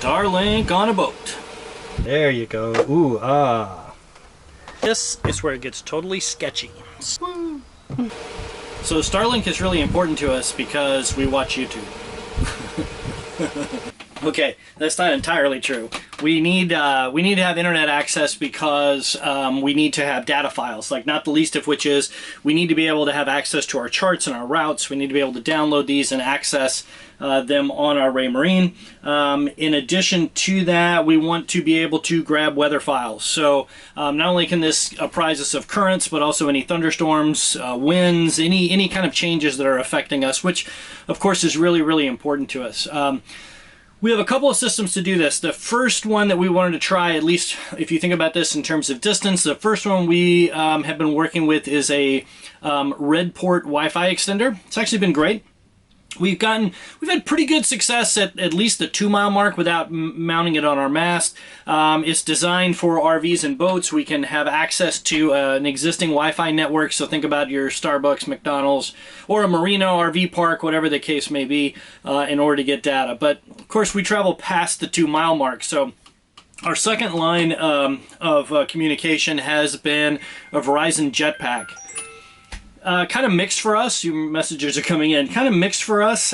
Starlink on a boat. There you go. Ooh, ah. This is where it gets totally sketchy. Woo. So Starlink is really important to us because we watch YouTube. Okay, that's not entirely true. We need to have internet access because we need to have data files, like not the least of which is we need to be able to have access to our charts and our routes. We need to be able to download these and access them on our Raymarine. In addition to that, we want to be able to grab weather files. So not only can this apprise us of currents, but also any thunderstorms, winds, any kind of changes that are affecting us, which of course is really, really important to us. We have a couple of systems to do this. The first one that we wanted to try, at least if you think about this in terms of distance, the first one we have been working with is a red port Wi-Fi extender. It's actually been great. We've had pretty good success at least the 2-mile mark without mounting it on our mast. It's designed for RVs and boats. We can have access to an existing Wi-Fi network, so think about your Starbucks, McDonald's, or a marina, RV park, whatever the case may be, in order to get data. But of course we travel past the 2-mile mark, so our second line of communication has been a Verizon Jetpack. Kind of mixed for us. Your messages are coming in. Kind of mixed for us.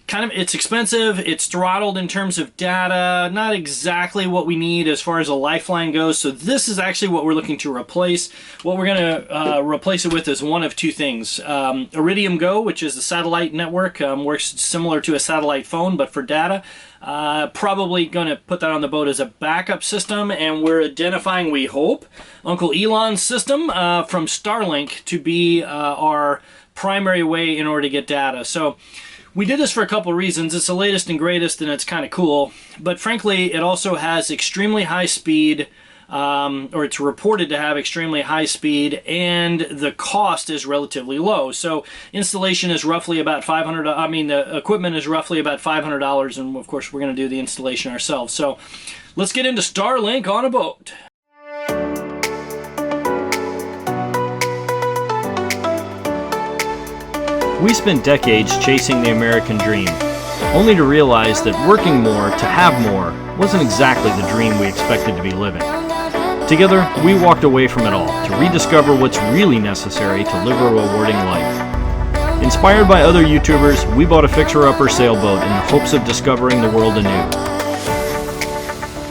It's expensive. It's throttled in terms of data. Not exactly what we need as far as a lifeline goes. So this is actually what we're looking to replace. What we're going to replace it with is one of two things. Iridium Go, which is a satellite network, works similar to a satellite phone, but for data. Probably going to put that on the boat as a backup system, and we're identifying, we hope, Uncle Elon's system from Starlink to be our primary way in order to get data. So we did this for a couple of reasons. It's the latest and greatest, and it's kind of cool, but frankly it also has extremely high speed, or it's reported to have extremely high speed, and the cost is relatively low. So installation is roughly about $500. I mean, the equipment is roughly about $500, and of course we're going to do the installation ourselves. So let's get into Starlink on a boat. We spent decades chasing the American dream, only to realize that working more to have more wasn't exactly the dream we expected to be living. Together, we walked away from it all to rediscover what's really necessary to live a rewarding life. Inspired by other YouTubers, we bought a fixer-upper sailboat in the hopes of discovering the world anew.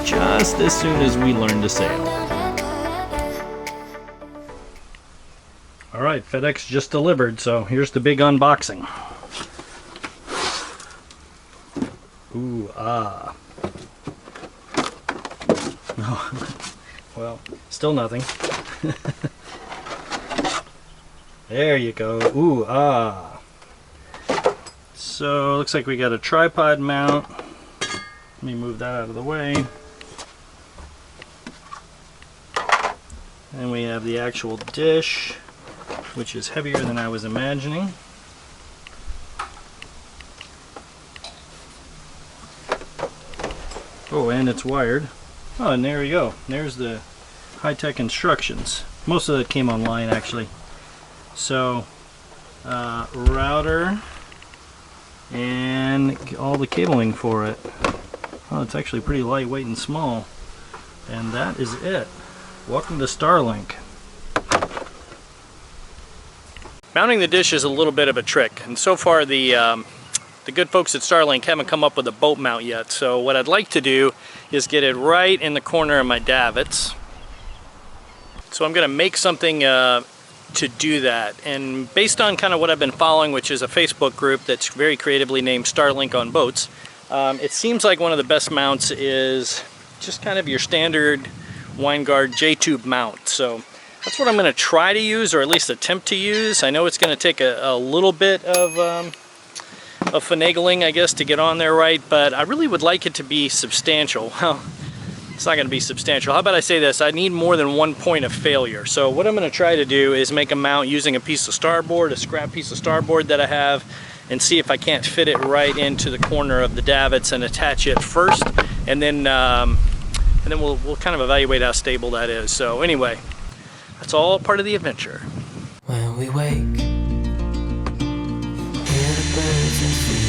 Just as soon as we learned to sail. Alright, FedEx just delivered, so here's the big unboxing. Ooh, ah. Oh. Well, still nothing. There you go. Ooh, ah. So, looks like we got a tripod mount. Let me move that out of the way. And we have the actual dish, which is heavier than I was imagining. Oh, and it's wired. Oh, and there we go. There's the high-tech instructions. Most of it came online, actually. So, router and all the cabling for it. Oh, it's actually pretty lightweight and small. And that is it. Welcome to Starlink. Mounting the dish is a little bit of a trick, and so far the good folks at Starlink haven't come up with a boat mount yet. So what I'd like to do is get it right in the corner of my davits. So I'm going to make something to do that, and based on kind of what I've been following, which is a Facebook group that's very creatively named Starlink on Boats, it seems like one of the best mounts is just kind of your standard Winegard J-tube mount. So that's what I'm going to try to use, or at least attempt to use. I know it's going to take a little bit of finagling, I guess, to get on there right, but I really would like it to be substantial. Well, it's not going to be substantial. How about I say this? I need more than one point of failure. So what I'm going to try to do is make a mount using a piece of starboard, a scrap piece of starboard that I have, and see if I can't fit it right into the corner of the davits and attach it first, and then we'll kind of evaluate how stable that is. So anyway, that's all part of the adventure. When we wake, hear the birds and see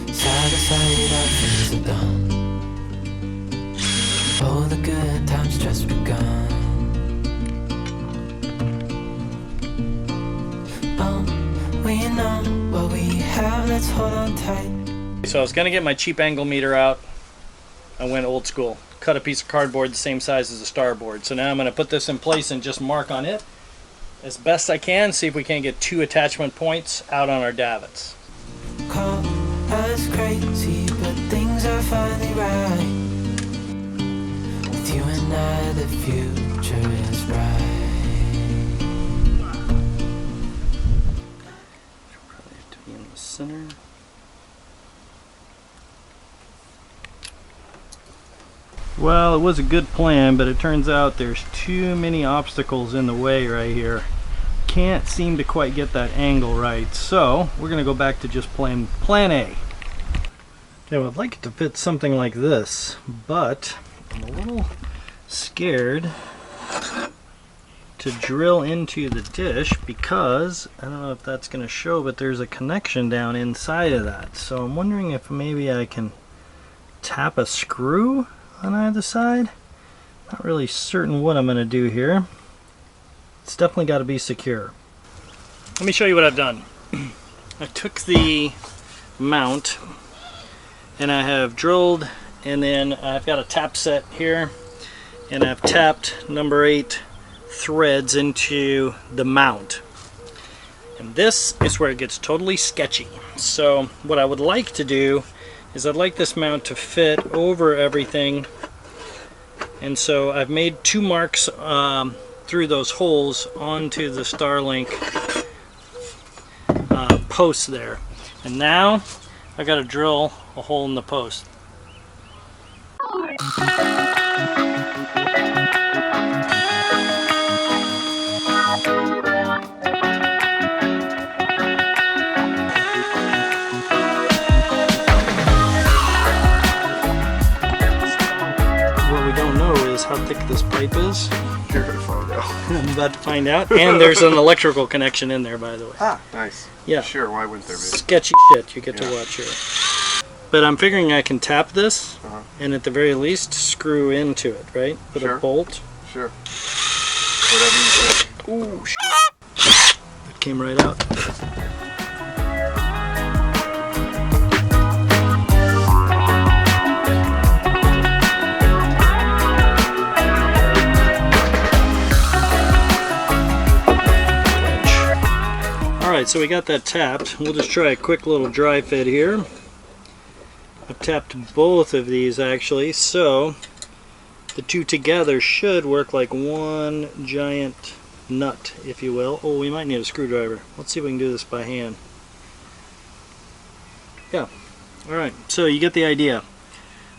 the sight our things are done. Oh, the good times just begun. Oh, we know what we have, let's hold on tight. So I was gonna get my cheap angle meter out. I went old school. Cut a piece of cardboard the same size as the starboard. So now I'm gonna put this in place and just mark on it as best I can, see if we can't get 2 attachment points out on our davits. Call us crazy, but things are finally right. With you and I, the future is bright. Probably have to be in the center. Well, it was a good plan, but it turns out there's too many obstacles in the way right here. Can't seem to quite get that angle right, so we're gonna go back to just plan A. Okay, well, I'd like it to fit something like this, but I'm a little scared to drill into the dish because I don't know if that's gonna show, but there's a connection down inside of that. So I'm wondering if maybe I can tap a screw on either side. Not really certain what I'm going to do here. It's definitely got to be secure. Let me show you what I've done. I took the mount and I have drilled, and then I've got a tap set here, and I've tapped number 8 threads into the mount. And this is where it gets totally sketchy. So what I would like to do is I'd like this mount to fit over everything, and so I've made 2 marks through those holes onto the Starlink posts there, and now I got to drill a hole in the post. How thick this pipe is. You're gonna find out. I'm about to find out. And there's an electrical connection in there, by the way. Ah, nice. Yeah. Sure, why wouldn't there be? Sketchy shit you get to watch here. But I'm figuring I can tap this, and at the very least screw into it, right? Put a bolt. Sure. Whatever you say. Ooh, shit. It came right out. Alright, so we got that tapped. We'll just try a quick little dry fit here. I've tapped both of these actually, so the 2 together should work like one giant nut, if you will. Oh, we might need a screwdriver. Let's see if we can do this by hand. Yeah. Alright, so you get the idea. I'm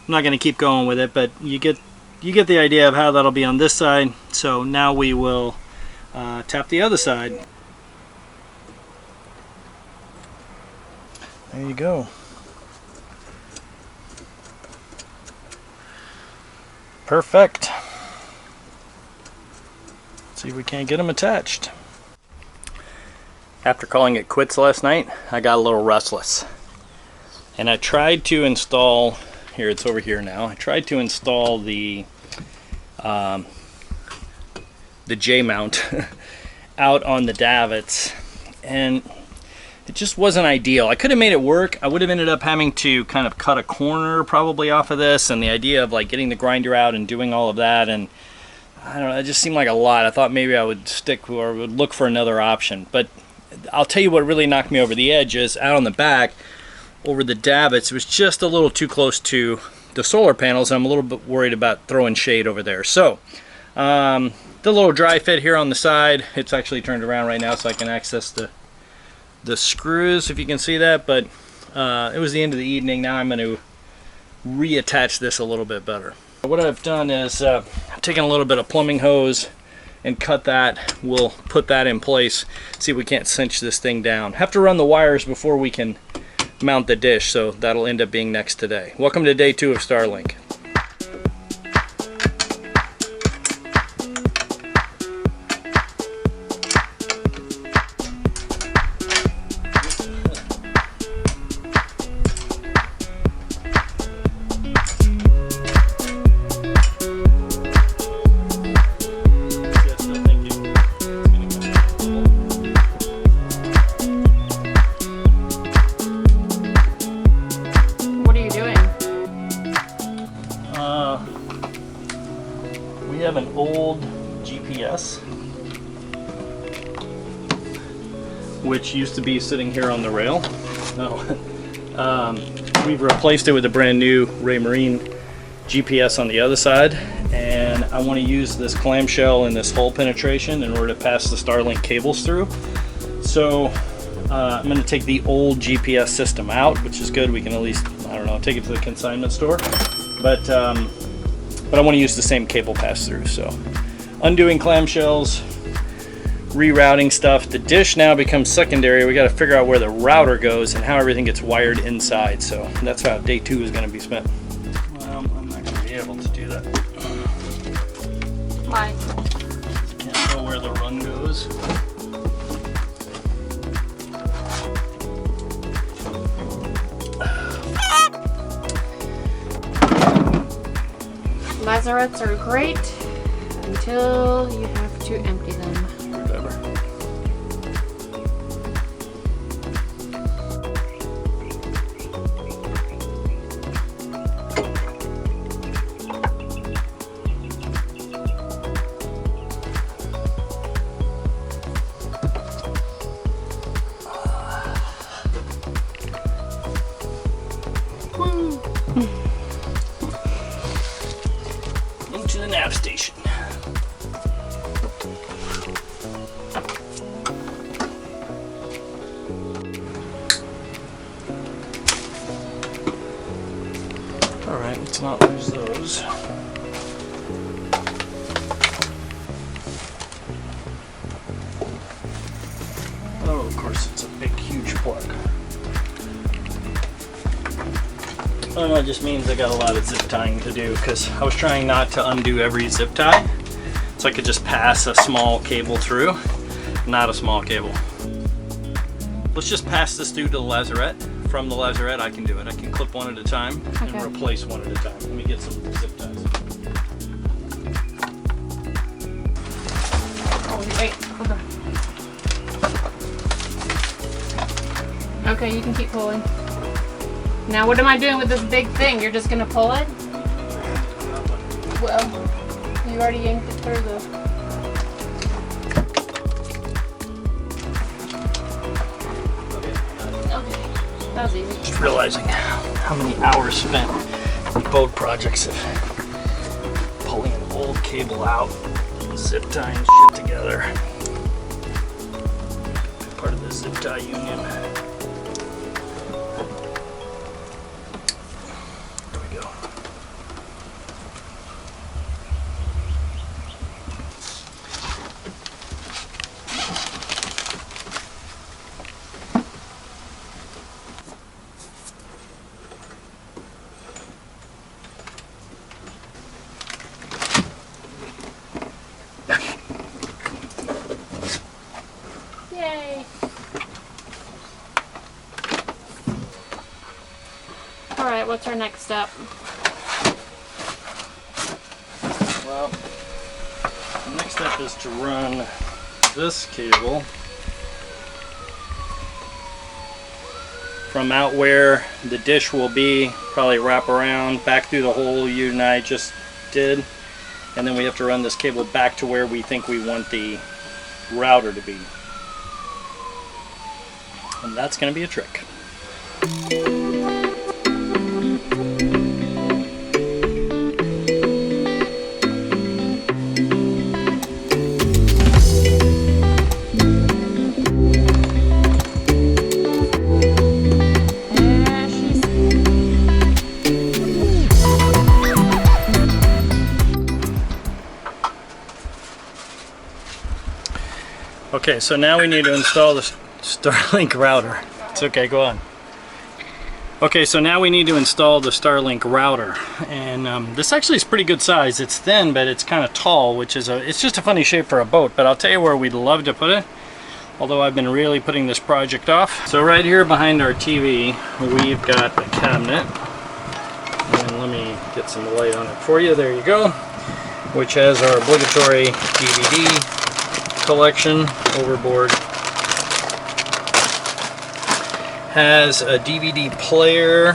not going to keep going with it, but you get the idea of how that'll be on this side. So now we will tap the other side. There you go. Perfect. Let's see if we can't get them attached. After calling it quits last night, I got a little restless. And I tried to install, here it's over here now, I tried to install the J-mount out on the davits, and it just wasn't ideal. I could have made it work. I would have ended up having to kind of cut a corner probably off of this, and the idea of like getting the grinder out and doing all of that, and I don't know, it just seemed like a lot. I thought maybe I would stick or would look for another option. But I'll tell you what really knocked me over the edge is out on the back over the davits, it was just a little too close to the solar panels. I'm a little bit worried about throwing shade over there. So the little dry fit here on the side, it's actually turned around right now so I can access the screws, if you can see that, but it was the end of the evening. Now I'm going to reattach this a little bit better. What I've done is taken a little bit of plumbing hose and cut that. We'll put that in place, see if we can't cinch this thing down. Have to run the wires before we can mount the dish, so that'll end up being next today. Welcome to day 2 of Starlink. have an old GPS, which used to be sitting here on the rail. We've replaced it with a brand new Raymarine GPS on the other side, and I want to use this clamshell and this hole penetration in order to pass the Starlink cables through. So I'm going to take the old GPS system out, which is good. We can at least, I don't know, take it to the consignment store. But I want to use the same cable pass through. So undoing clamshells, rerouting stuff. The dish now becomes secondary. We got to figure out where the router goes and how everything gets wired inside. So that's how day 2 is going to be spent. Well, I'm not going to be able to do that. Why? Can't know where the run goes. Lazarettes are great until you have to empty them. Whatever. Into the nav station. Alright, let's not lose those. Oh, of course, it's a big, huge plug. Well, that just means I got a lot of zip tying to do, because I was trying not to undo every zip tie, so I could just pass a small cable through, not a small cable. Let's just pass this through to the lazarette. From the lazarette, I can do it. I can clip one at a time and Okay. replace one at a time. Let me get some zip ties. Oh, wait, hold on. Okay, you can keep pulling. Now what am I doing with this big thing? You're just gonna pull it? Well, you already yanked it through the... Okay, that was easy. Just realizing how many hours spent in boat projects of pulling an old cable out, zip tying shit together. Part of the zip tie union. There we go. Yay! Alright, what's our next step? Well, the next step is to run this cable from out where the dish will be, probably wrap around back through the hole you and I just did, and then we have to run this cable back to where we think we want the router to be. And that's going to be a trick. Okay, so now we need to install the Starlink router. It's okay, go on. Okay, so now we need to install the Starlink router, and this actually is pretty good size. It's thin, but it's kind of tall, which is it's just a funny shape for a boat. But I'll tell you where we'd love to put it. Although I've been really putting this project off. So right here behind our TV, we've got a cabinet, and let me get some light on it for you. There you go. Which has our obligatory DVD collection overboard. Has a DVD player.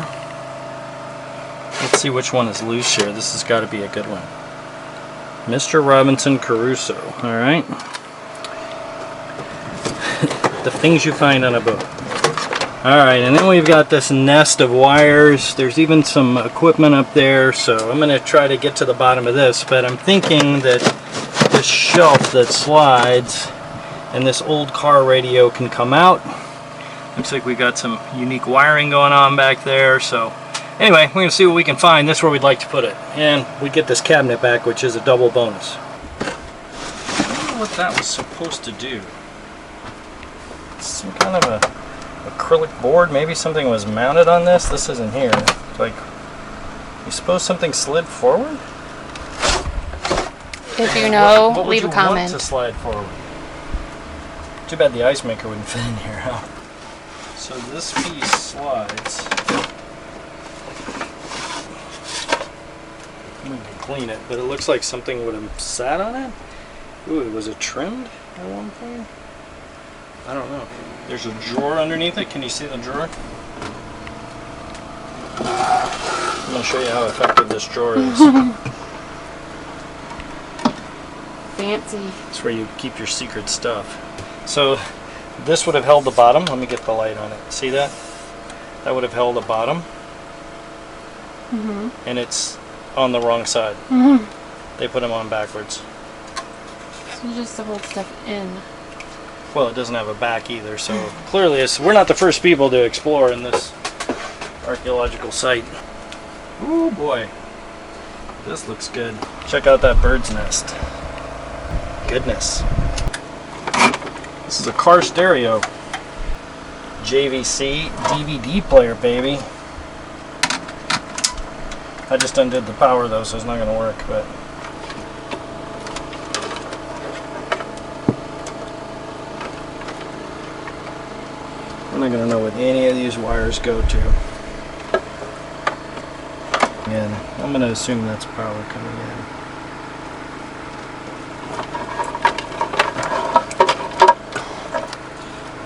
Let's see which one is loose here. This has got to be a good one. Mr. Robinson Crusoe. All right. The things you find on a boat. All right, and then we've got this nest of wires. There's even some equipment up there, so I'm gonna try to get to the bottom of this, but I'm thinking that this shelf that slides and this old car radio can come out. Looks like we got some unique wiring going on back there, so anyway, we're gonna see what we can find. This is where we'd like to put it. And we get this cabinet back, which is a double bonus. I don't know what that was supposed to do. It's some kind of a acrylic board. Maybe something was mounted on this. This isn't here. Like, you suppose something slid forward? If you know, what leave a would you comment. want to slide forward? Too bad the ice maker wouldn't fit in here, huh? So this piece slides. We can clean it, but it looks like something would have sat on it. Ooh, was it trimmed at one point? I don't know. There's a drawer underneath it. Can you see the drawer? I'm going to show you how effective this drawer is. Fancy. It's where you keep your secret stuff. So this would have held the bottom. Let me get the light on it. See that? That would have held the bottom. And it's on the wrong side. They put them on backwards. So just to hold stuff in. Well, it doesn't have a back either, so clearly we're not the first people to explore in this archaeological site. Oh boy, this looks good. Check out that bird's nest. Goodness. This is a car stereo. JVC DVD player, baby. I just undid the power though, so it's not going to work, but I'm not going to know what any of these wires go to. And I'm going to assume that's power coming in.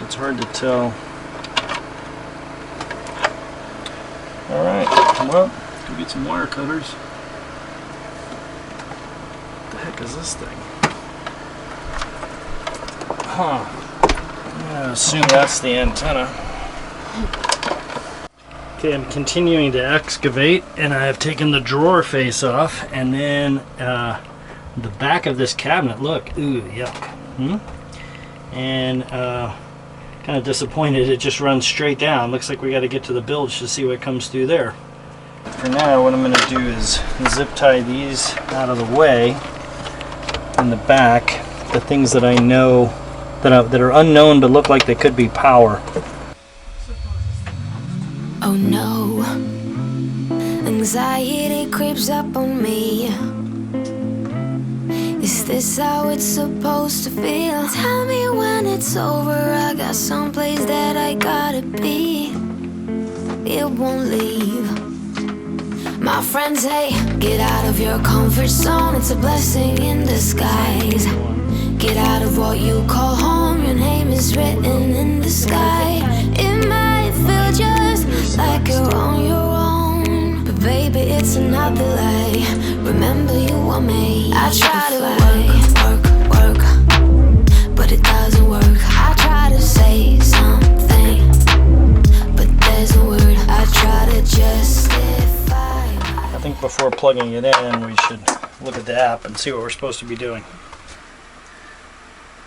It's hard to tell. Alright, well, go get some wire cutters. What the heck is this thing? Huh. I assume that's the antenna. Okay, I'm continuing to excavate, and I have taken the drawer face off, and then the back of this cabinet, look, ooh, yuck. And kind of disappointed, it just runs straight down. Looks like we got to get to the bilge to see what comes through there. For now, what I'm going to do is zip tie these out of the way in the back, the things that I know that are unknown but look like they could be power. Oh no, anxiety creeps up on me. Is this how it's supposed to feel? Tell me when it's over, I got someplace that I gotta be. It won't leave. My friends say, get out of your comfort zone, it's a blessing in disguise. Get out of what you call home, your name is written in the sky. It might feel just like you're on your own, but baby, it's another lie. Remember, you were made. I try to work, but it doesn't work. I try to say something, but there's a word. I try to justify. I think before plugging it in, we should look at the app and see what we're supposed to be doing.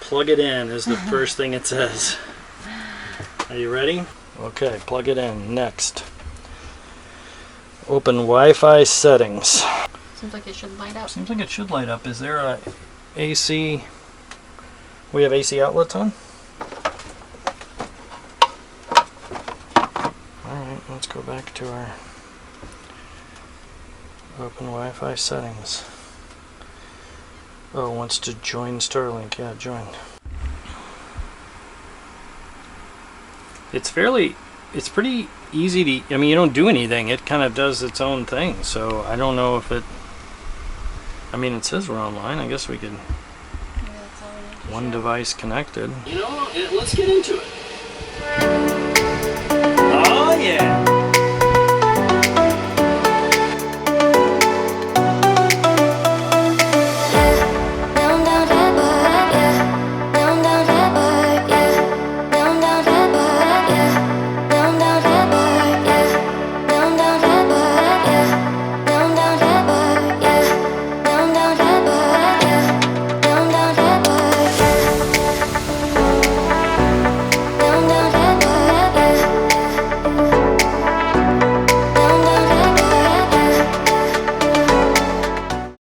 Plug it in is the first thing it says. Are you ready? Okay, plug it in. Next. Open Wi-Fi settings. Seems like it should light up. Seems like it should light up. Is there a AC? We have AC outlets on? Alright, let's go back to our open Wi-Fi settings. Oh, it wants to join Starlink. Yeah, join. It's pretty easy to, I mean, you don't do anything. It kind of does its own thing. So I don't know if it, I mean, it says we're online. I guess we could, one device connected. You know, let's get into it.